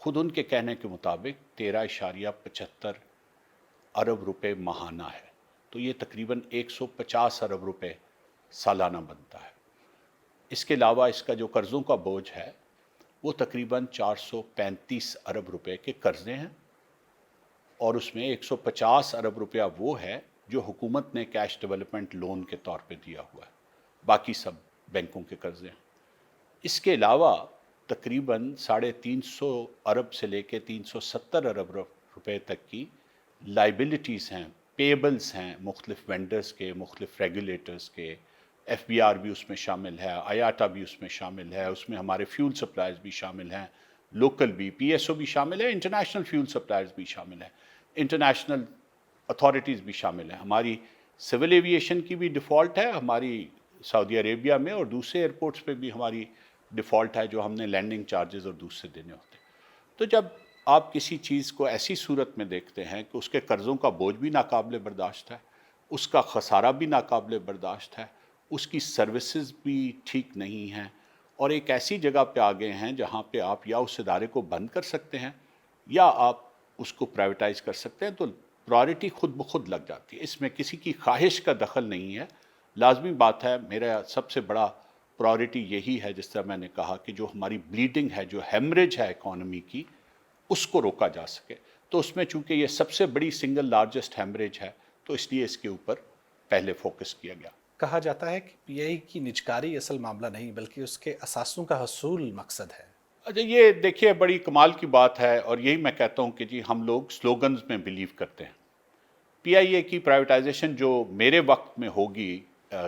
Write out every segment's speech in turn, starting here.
خود ان کے کہنے کے مطابق 13.75 ارب روپے ماہانہ ہے، تو یہ تقریباً 150 ارب روپے سالانہ بنتا ہے۔ اس کے علاوہ اس کا جو قرضوں کا بوجھ ہے وہ تقریباً 435 ارب روپے کے قرضے ہیں، اور اس میں 150 ارب روپیہ وہ ہے جو حکومت نے کیش ڈیولپمنٹ لون کے طور پہ دیا ہوا ہے، باقی سب بینکوں کے قرضے ہیں۔ اس کے علاوہ تقریباً 350 ارب سے لے کے 370 ارب روپے تک کی لائبلٹیز ہیں، پیبلز ہیں، مختلف وینڈرز کے، مختلف ریگولیٹرز کے۔ ایف بی آر بھی اس میں شامل ہے، آیاٹا بھی اس میں شامل ہے، اس میں ہمارے فیول سپلائرز بھی شامل ہیں، لوکل بھی، پی ایس او بھی شامل ہے، انٹرنیشنل فیول سپلائرز بھی شامل ہیں، انٹرنیشنل اتھارٹیز بھی شامل ہیں۔ ہماری سول ایویشن کی بھی ڈیفالٹ ہے ہماری سعودی عربیہ میں، اور دوسرے ایئرپورٹس پہ بھی ہماری ڈیفالٹ ہے جو ہم نے لینڈنگ چارجز اور دوسرے دینے ہوتے ہیں۔ تو جب آپ کسی چیز کو ایسی صورت میں دیکھتے ہیں کہ اس کے قرضوں کا بوجھ بھی ناقابل برداشت ہے، اس کا خسارہ بھی ناقابل برداشت ہے، اس کی سروسز بھی ٹھیک نہیں ہیں، اور ایک ایسی جگہ پہ آ گئے ہیں جہاں پہ آپ یا اس ادارے کو بند کر سکتے ہیں یا آپ اس کو پرائیویٹائز کر سکتے ہیں، تو پرائورٹی خود بخود لگ جاتی ہے۔ اس میں کسی کی خواہش کا دخل نہیں ہے، لازمی بات ہے۔ میرا سب سے بڑا پرائورٹی یہی ہے، جس طرح میں نے کہا، کہ جو ہماری بلیڈنگ ہے، جو ہیمریج ہے اکانومی کی، اس کو روکا جا سکے۔ تو اس میں چونکہ یہ سب سے بڑی سنگل لارجسٹ ہیمریج ہے، تو اس لیے اس کے اوپر پہلے فوکس کیا گیا۔ کہا جاتا ہے کہ پی آئی کی نجکاری اصل معاملہ نہیں بلکہ اس کے اثاثوں کا حصول مقصد ہے۔ اچھا، یہ دیکھیے بڑی کمال کی بات ہے، اور یہی میں کہتا ہوں کہ جی ہم لوگ سلوگنز میں بلیو کرتے ہیں۔ پی آئی اے کی پرائیویٹائزیشن جو میرے وقت میں ہوگی،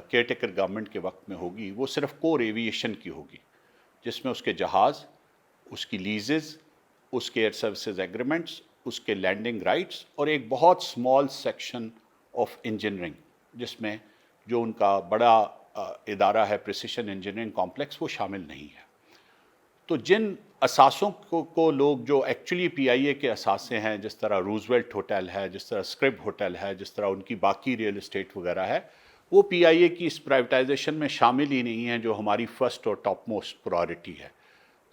کیئر ٹیکر گورنمنٹ کے وقت میں ہوگی، وہ صرف کور ایویشن کی ہوگی، جس میں اس کے جہاز، اس کی لیزز، اس کے ایئر سروسز ایگریمنٹس، اس کے لینڈنگ رائٹس، اور ایک بہت سمال سیکشن آف انجینئرنگ، جس میں جو ان کا بڑا ادارہ ہے پریسیشن انجینئرنگ کمپلیکس، وہ شامل نہیں ہے۔ تو جن اثاثوں کو لوگ جو ایکچولی پی آئی اے کے اثاثے ہیں، جس طرح روزویلٹ ہوٹل ہے، جس طرح اسکرب ہوٹل ہے، جس طرح ان کی باقی ریئل اسٹیٹ وغیرہ ہے، وہ پی آئی اے کی اس پرائیویٹائزیشن میں شامل ہی نہیں ہیں، جو ہماری فرسٹ اور ٹاپ موسٹ پرائورٹی ہے۔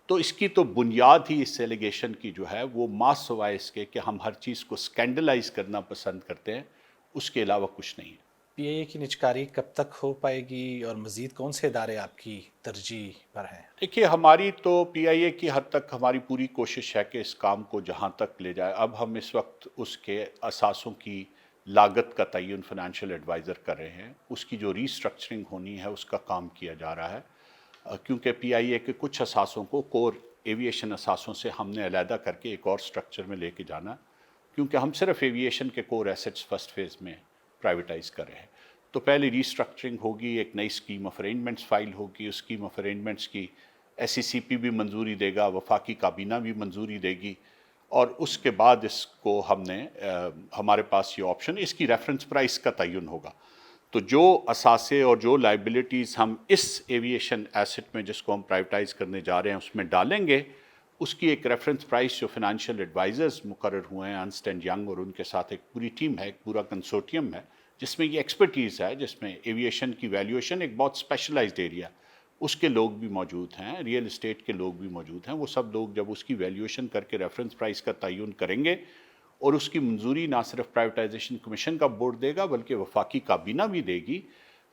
تو اس کی تو بنیاد ہی اس ایلیگیشن کی جو ہے وہ ماس سوائے اس کے کہ ہم ہر چیز کو اسکینڈلائز کرنا پسند کرتے ہیں، اس کے علاوہ کچھ نہیں ہے۔ پی آئی اے کی نجکاری کب تک ہو پائے گی اور مزید کون سے ادارے آپ کی ترجیح پر ہیں؟ دیکھیے، ہماری تو پی آئی اے کی حد تک ہماری پوری کوشش ہے کہ اس کام کو جہاں تک لے جائے۔ اب ہم اس وقت اس کے اثاثوں کی لاگت کا تعین فائنینشیل ایڈوائزر کر رہے ہیں، اس کی جو ری اسٹرکچرنگ ہونی ہے اس کا کام کیا جا رہا ہے، کیونکہ پی آئی اے کے کچھ اثاثوں کو کور ایویشن اثاثوں سے ہم نے علیحدہ کر کے ایک اور اسٹرکچر میں لے کے جانا، کیونکہ ہم صرف ایویشن کے کور ایسٹس فرسٹ فیز میں پرائیویٹائز کر رہے ہیں۔ تو پہلے ری اسٹرکچرنگ ہوگی، ایک نئی اسکیم آف ارینجمنٹس فائل ہوگی، اس اسکیم آف ارینجمنٹس کی ایس سی سی پی بھی منظوری دے گا، وفاقی کابینہ بھی منظوری دے گی، اور اس کے بعد اس کو ہم نے ہمارے پاس یہ آپشن، اس کی ریفرنس پرائس کا تعین ہوگا۔ تو جو اثاثے اور جو لائبلٹیز ہم اس ایویشن ایسٹ میں جس کو ہم پرائیویٹائز کرنے جا رہے ہیں اس میں ڈالیں گے، اس کی ایک ریفرنس پرائس جو فائنینشیل ایڈوائزرز مقرر ہوئے ہیں، ارنسٹ اینڈ ینگ، اور ان کے ساتھ ایک پوری ٹیم ہے، ایک پورا کنسورٹیم ہے جس میں یہ ایکسپرٹیز ہے، جس میں ایویشن کی ویلیویشن ایک بہت اسپیشلائزڈ ایریا، اس کے لوگ بھی موجود ہیں، ریئل اسٹیٹ کے لوگ بھی موجود ہیں۔ وہ سب لوگ جب اس کی ویلیویشن کر کے ریفرنس پرائس کا تعین کریں گے، اور اس کی منظوری نہ صرف پرائیویٹائزیشن کمیشن کا بورڈ دے گا بلکہ وفاقی کابینہ بھی دے گی،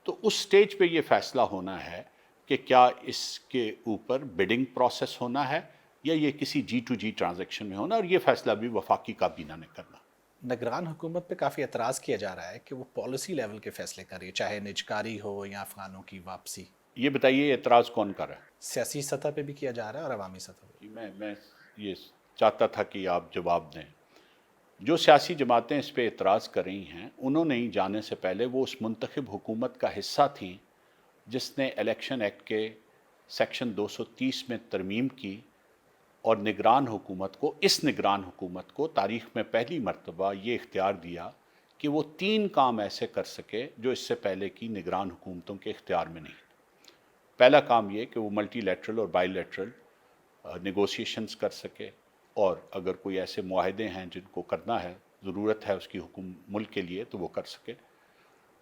تو اس سٹیج پہ یہ فیصلہ ہونا ہے کہ کیا اس کے اوپر بڈنگ پروسیس ہونا ہے یا یہ کسی جی ٹو جی ٹرانزیکشن میں ہونا، اور یہ فیصلہ بھی وفاقی کابینہ نے کرنا۔ نگران حکومت پہ کافی اعتراض کیا جا رہا ہے کہ وہ پالیسی لیول کے فیصلے کر رہی ہے، چاہے نجکاری ہو یا افغانوں کی واپسی۔ یہ بتائیے اعتراض کون کر رہا ہے؟ سیاسی سطح پہ بھی کیا جا رہا ہے اور عوامی سطح پہ۔ میں یہ چاہتا تھا کہ آپ جواب دیں۔ جو سیاسی جماعتیں اس پہ اعتراض کر رہی ہیں، انہوں نے ہی جانے سے پہلے وہ اس منتخب حکومت کا حصہ تھیں جس نے الیکشن ایکٹ کے سیکشن 230 میں ترمیم کی، اور نگران حکومت کو تاریخ میں پہلی مرتبہ یہ اختیار دیا کہ وہ 3 کام ایسے کر سکے جو اس سے پہلے کی نگران حکومتوں کے اختیار میں نہیں۔ پہلا کام یہ کہ وہ ملٹی لیٹرل اور بائی لیٹرل نیگوسیشنز کر سکے، اور اگر کوئی ایسے معاہدے ہیں جن کو کرنا ہے، ضرورت ہے اس کی ملک کے لیے، تو وہ کر سکے۔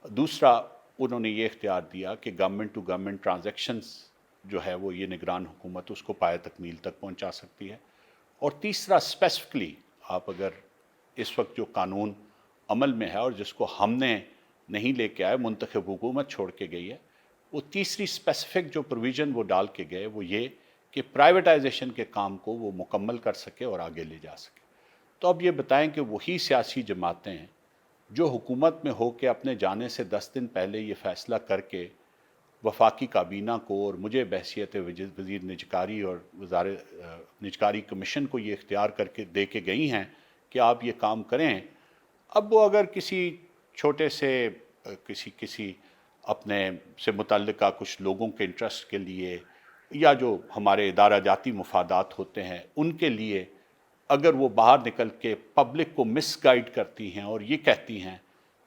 دوسرا، انہوں نے یہ اختیار دیا کہ گورنمنٹ ٹو گورنمنٹ ٹرانزیکشنز جو ہے وہ یہ نگران حکومت اس کو پایہ تکمیل تک پہنچا سکتی ہے۔ اور تیسرا اسپیسیفکلی آپ اگر اس وقت جو قانون عمل میں ہے اور جس کو ہم نے نہیں لے کے آئے، منتخب حکومت چھوڑ کے گئی ہے، وہ تیسری اسپیسیفک جو پروویژن وہ ڈال کے گئے وہ یہ کہ پرائیویٹائزیشن کے کام کو وہ مکمل کر سکے اور آگے لے جا سکے۔ تو اب یہ بتائیں کہ وہی سیاسی جماعتیں ہیں جو حکومت میں ہو کے اپنے جانے سے 10 دن پہلے یہ فیصلہ کر کے وفاقی کابینہ کو اور مجھے بحیثیت وزیر نجکاری اور نجکاری کمیشن کو یہ اختیار کر کے دے کے گئی ہیں کہ آپ یہ کام کریں، اب وہ اگر کسی چھوٹے سے کسی اپنے سے متعلقہ کچھ لوگوں کے انٹرسٹ کے لیے یا جو ہمارے ادارہ جاتی مفادات ہوتے ہیں ان کے لیے اگر وہ باہر نکل کے پبلک کو مس گائیڈ کرتی ہیں اور یہ کہتی ہیں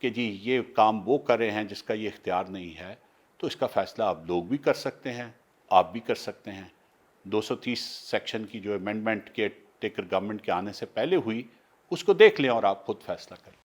کہ جی یہ کام وہ کر رہے ہیں جس کا یہ اختیار نہیں ہے، تو اس کا فیصلہ آپ لوگ بھی کر سکتے ہیں، آپ بھی کر سکتے ہیں۔ 230 سیکشن کی جو امینڈمنٹ کے ٹیکر گورنمنٹ کے آنے سے پہلے ہوئی، اس کو دیکھ لیں اور آپ خود فیصلہ کریں۔